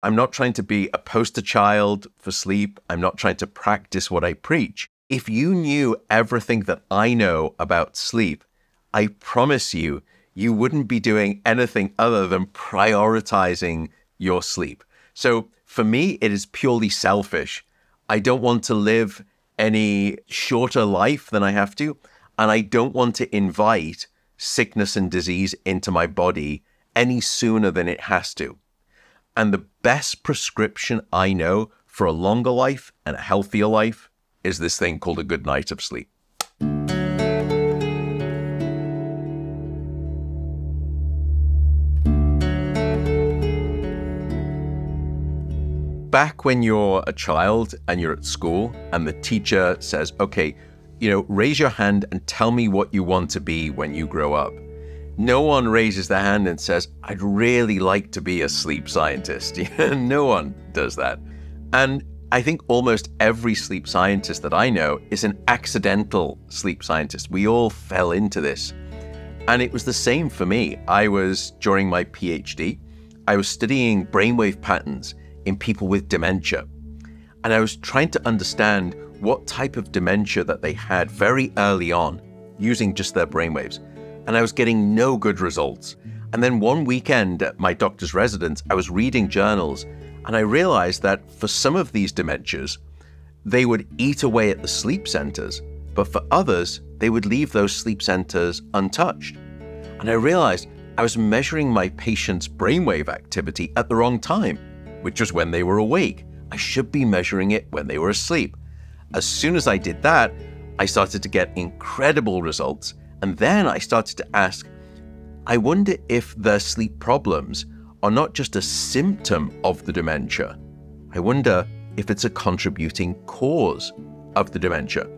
I'm not trying to be a poster child for sleep. I'm not trying to practice what I preach. If you knew everything that I know about sleep, I promise you, you wouldn't be doing anything other than prioritizing your sleep. So for me, it is purely selfish. I don't want to live any shorter life than I have to, and I don't want to invite sickness and disease into my body any sooner than it has to. And the best prescription I know for a longer life and a healthier life is this thing called a good night of sleep. Back when you're a child and you're at school and the teacher says, okay, raise your hand and tell me what you want to be when you grow up. No one raises their hand and says, I'd really like to be a sleep scientist. No one does that. And I think almost every sleep scientist that I know is an accidental sleep scientist. We all fell into this. And it was the same for me. During my PhD, I was studying brainwave patterns in people with dementia. And I was trying to understand what type of dementia that they had very early on using just their brainwaves. And I was getting no good results. And then one weekend at my doctor's residence, I was reading journals and I realized that for some of these dementias, they would eat away at the sleep centers, but for others, they would leave those sleep centers untouched. And I realized I was measuring my patients' brainwave activity at the wrong time, which was when they were awake. I should be measuring it when they were asleep. As soon as I did that, I started to get incredible results. And then I started to ask, I wonder if their sleep problems are not just a symptom of the dementia. I wonder if it's a contributing cause of the dementia.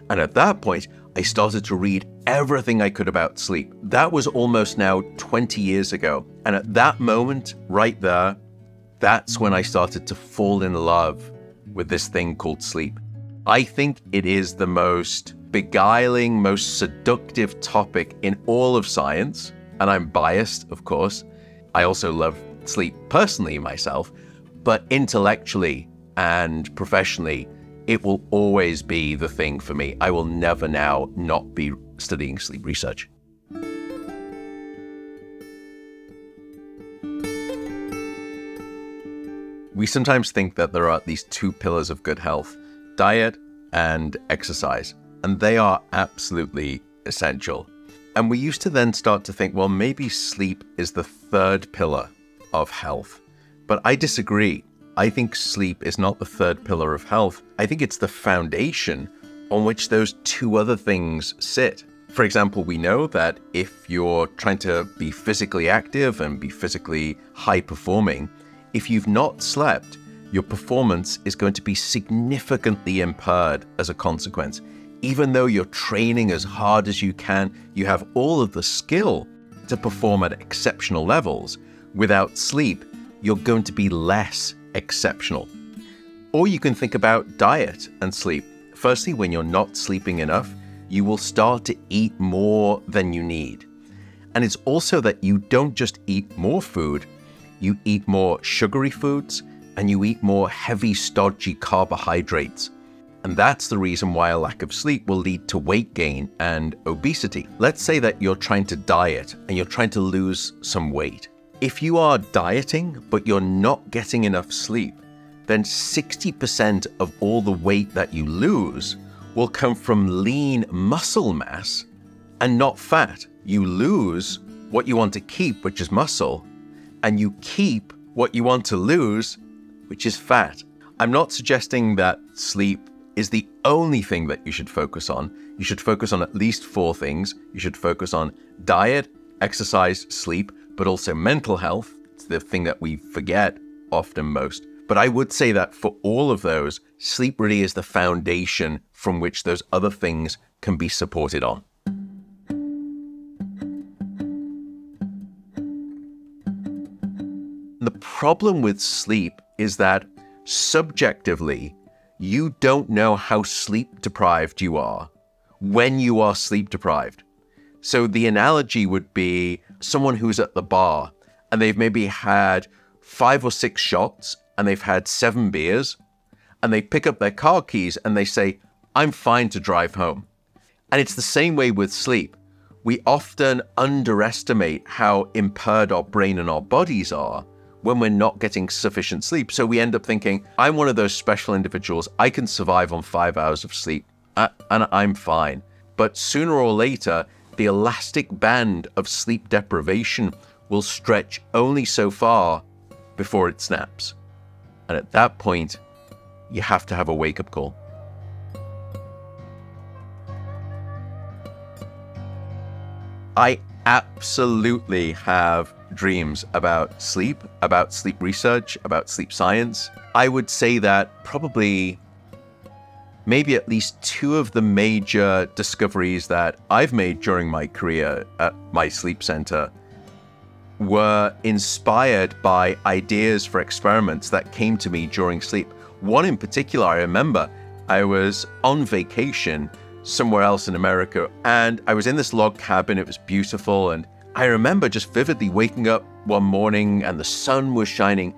And at that point, I started to read everything I could about sleep. That was almost now 20 years ago. And at that moment, right there, that's when I started to fall in love with this thing called sleep. I think it is the most beguiling, most seductive topic in all of science. And I'm biased, of course. I also love sleep personally myself, but intellectually and professionally, it will always be the thing for me. I will never now not be studying sleep research. We sometimes think that there are these two pillars of good health, diet and exercise, and they are absolutely essential. And we used to then start to think, well, maybe sleep is the third pillar of health. But I disagree. I think sleep is not the third pillar of health. I think it's the foundation on which those two other things sit. For example, we know that if you're trying to be physically active and be physically high performing, if you've not slept, your performance is going to be significantly impaired as a consequence. Even though you're training as hard as you can, you have all of the skill to perform at exceptional levels. Without sleep, you're going to be less exceptional. Or you can think about diet and sleep. Firstly, when you're not sleeping enough, you will start to eat more than you need. And it's also that you don't just eat more food, you eat more sugary foods and you eat more heavy, stodgy carbohydrates. And that's the reason why a lack of sleep will lead to weight gain and obesity. Let's say that you're trying to diet and you're trying to lose some weight. If you are dieting, but you're not getting enough sleep, then 60% of all the weight that you lose will come from lean muscle mass and not fat. You lose what you want to keep, which is muscle, and you keep what you want to lose, which is fat. I'm not suggesting that sleep is the only thing that you should focus on. You should focus on at least 4 things. You should focus on diet, exercise, sleep, but also mental health. It's the thing that we forget often most. But I would say that for all of those, sleep really is the foundation from which those other things can be supported on. The problem with sleep is that subjectively, you don't know how sleep deprived you are when you are sleep deprived. So the analogy would be someone who's at the bar and they've maybe had 5 or 6 shots and they've had 7 beers, and they pick up their car keys and they say, I'm fine to drive home. And it's the same way with sleep. We often underestimate how impaired our brain and our bodies are when we're not getting sufficient sleep. So we end up thinking, I'm one of those special individuals. I can survive on 5 hours of sleep and I'm fine. But sooner or later, the elastic band of sleep deprivation will stretch only so far before it snaps. And at that point, you have to have a wake-up call. I absolutely have dreams about sleep research, about sleep science. I would say that probably maybe at least 2 of the major discoveries that I've made during my career at my sleep center were inspired by ideas for experiments that came to me during sleep. One in particular, I remember I was on vacation somewhere else in America, and I was in this log cabin. It was beautiful, and I remember just vividly waking up one morning and the sun was shining,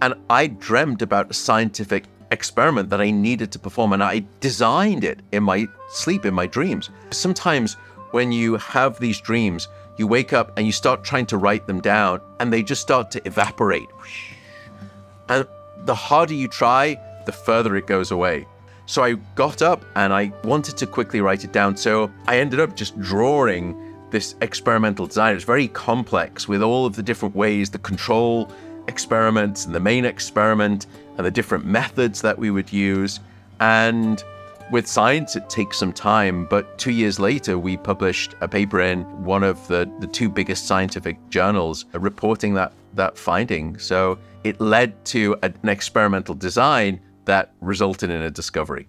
and I dreamt about a scientific experiment that I needed to perform, and I designed it in my sleep, in my dreams. Sometimes when you have these dreams, you wake up and you start trying to write them down, and they just start to evaporate. And the harder you try, the further it goes away. So I got up and I wanted to quickly write it down. So I ended up just drawing this experimental design. It's very complex with all of the different ways, the control experiments and the main experiment and the different methods that we would use. And with science, it takes some time, but 2 years later, we published a paper in one of the 2 biggest scientific journals reporting that finding. So it led to an experimental design that resulted in a discovery.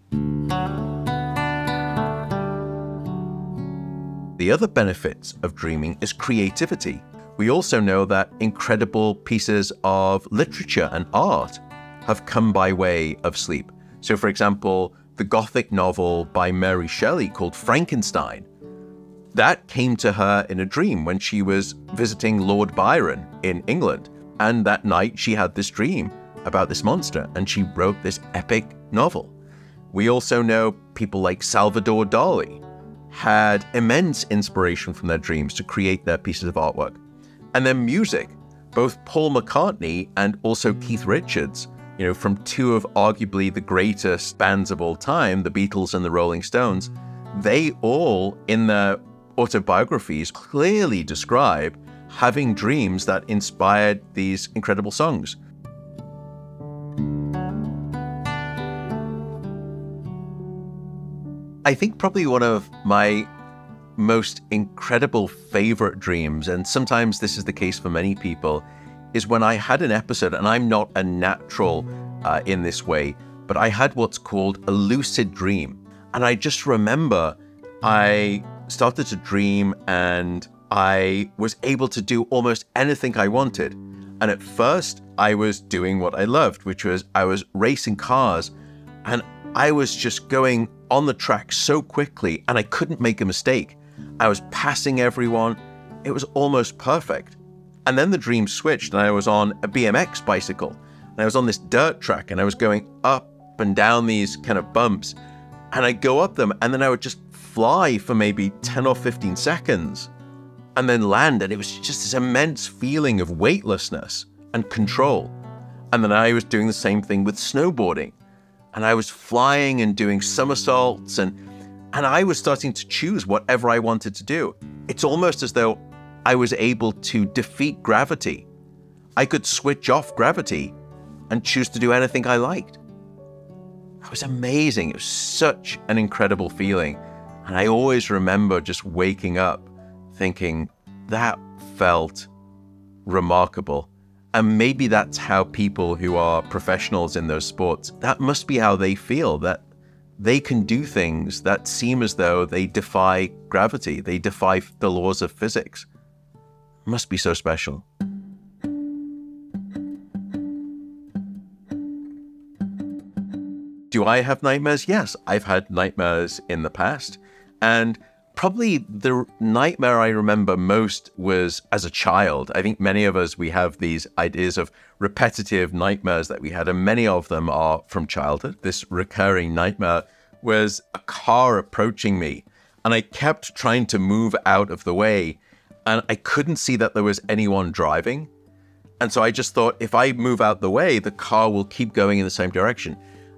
The other benefits of dreaming is creativity. We also know that incredible pieces of literature and art have come by way of sleep. So for example, the Gothic novel by Mary Shelley called Frankenstein, that came to her in a dream when she was visiting Lord Byron in England. And that night she had this dream about this monster, and she wrote this epic novel. We also know people like Salvador Dali had immense inspiration from their dreams to create their pieces of artwork. And then music, both Paul McCartney and also Keith Richards, from 2 of arguably the greatest bands of all time, the Beatles and the Rolling Stones, they all in their autobiographies clearly describe having dreams that inspired these incredible songs. I think probably one of my most incredible favorite dreams, and sometimes this is the case for many people, is when I had an episode, and I'm not a natural in this way, but I had what's called a lucid dream. And I just remember I started to dream and I was able to do almost anything I wanted. And at first I was doing what I loved, which was I was racing cars, and I was just going on the track so quickly and I couldn't make a mistake. I was passing everyone. It was almost perfect. And then the dream switched and I was on a BMX bicycle and I was on this dirt track and I was going up and down these kind of bumps, and I'd go up them and then I would just fly for maybe 10 or 15 seconds and then land, and it was just this immense feeling of weightlessness and control. And then I was doing the same thing with snowboarding, and I was flying and doing somersaults, and I was starting to choose whatever I wanted to do. It's almost as though I was able to defeat gravity. I could switch off gravity and choose to do anything I liked. It was amazing. It was such an incredible feeling. And I always remember just waking up thinking, that felt remarkable. And maybe that's how people who are professionals in those sports, that must be how they feel, that they can do things that seem as though they defy gravity, they defy the laws of physics. It must be so special. Do I have nightmares? Yes, I've had nightmares in the past. And Probably the nightmare I remember most was as a child. I think many of us, we have these ideas of repetitive nightmares that we had, and many of them are from childhood. This recurring nightmare was a car approaching me, and I kept trying to move out of the way, and I couldn't see that there was anyone driving. And so I just thought, if I move out the way, the car will keep going in the same direction.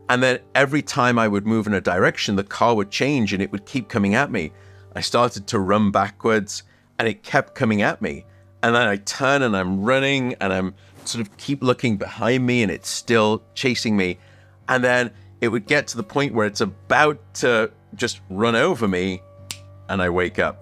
And then every time I would move in a direction, the car would change and it would keep coming at me. I started to run backwards and it kept coming at me. And then I turn and I'm running and I'm sort of keep looking behind me and it's still chasing me. And then it would get to the point where it's about to just run over me and I wake up.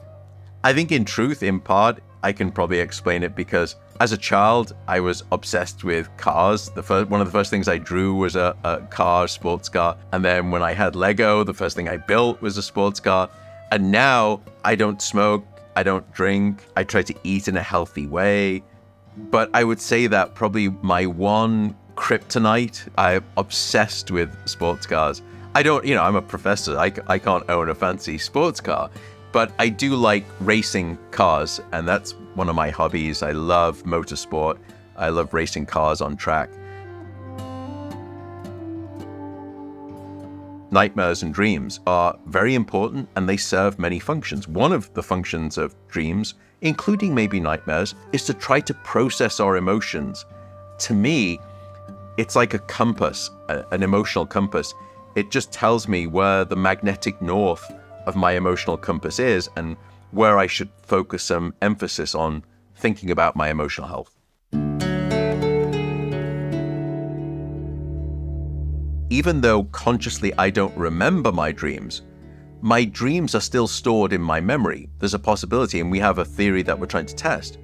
I think in truth, in part, I can probably explain it because as a child, I was obsessed with cars. One of the first things I drew was a car, sports car. And then when I had Lego, the first thing I built was a sports car. And now I don't smoke, I don't drink, I try to eat in a healthy way. But I would say that probably my one kryptonite, I'm obsessed with sports cars. I'm a professor, I can't own a fancy sports car, but I do like racing cars, and that's one of my hobbies. I love motorsport, I love racing cars on track. Nightmares and dreams are very important and they serve many functions. One of the functions of dreams, including maybe nightmares, is to try to process our emotions. To me, it's like a compass, an emotional compass. It just tells me where the magnetic north of my emotional compass is and where I should focus some emphasis on thinking about my emotional health. Even though consciously I don't remember my dreams are still stored in my memory. There's a possibility, and we have a theory that we're trying to test.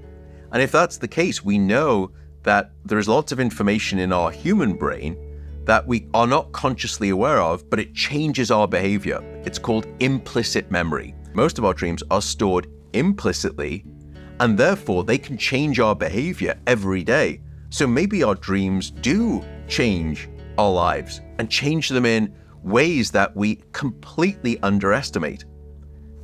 And if that's the case, we know that there is lots of information in our human brain that we are not consciously aware of, but it changes our behavior. It's called implicit memory. Most of our dreams are stored implicitly, and therefore they can change our behavior every day. So maybe our dreams do change our lives and change them in ways that we completely underestimate.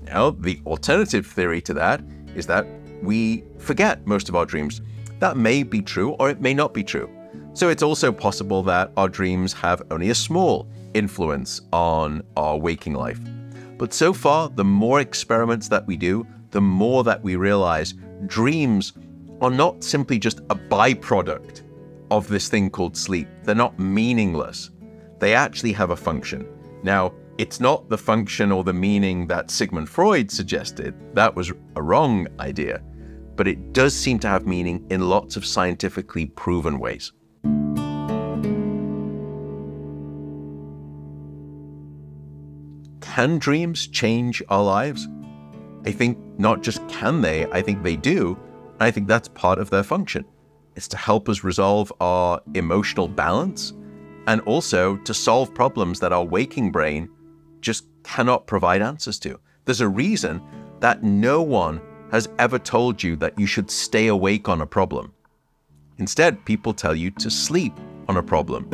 Now, the alternative theory to that is that we forget most of our dreams. That may be true or it may not be true. So it's also possible that our dreams have only a small influence on our waking life. But so far, the more experiments that we do, the more that we realize dreams are not simply just a byproduct of this thing called sleep. They're not meaningless. They actually have a function. Now, it's not the function or the meaning that Sigmund Freud suggested. That was a wrong idea. But it does seem to have meaning in lots of scientifically proven ways. Can dreams change our lives? I think not just can they, I think they do. And I think that's part of their function. It's to help us resolve our emotional balance and also to solve problems that our waking brain just cannot provide answers to. There's a reason that no one has ever told you that you should stay awake on a problem. Instead, people tell you to sleep on a problem.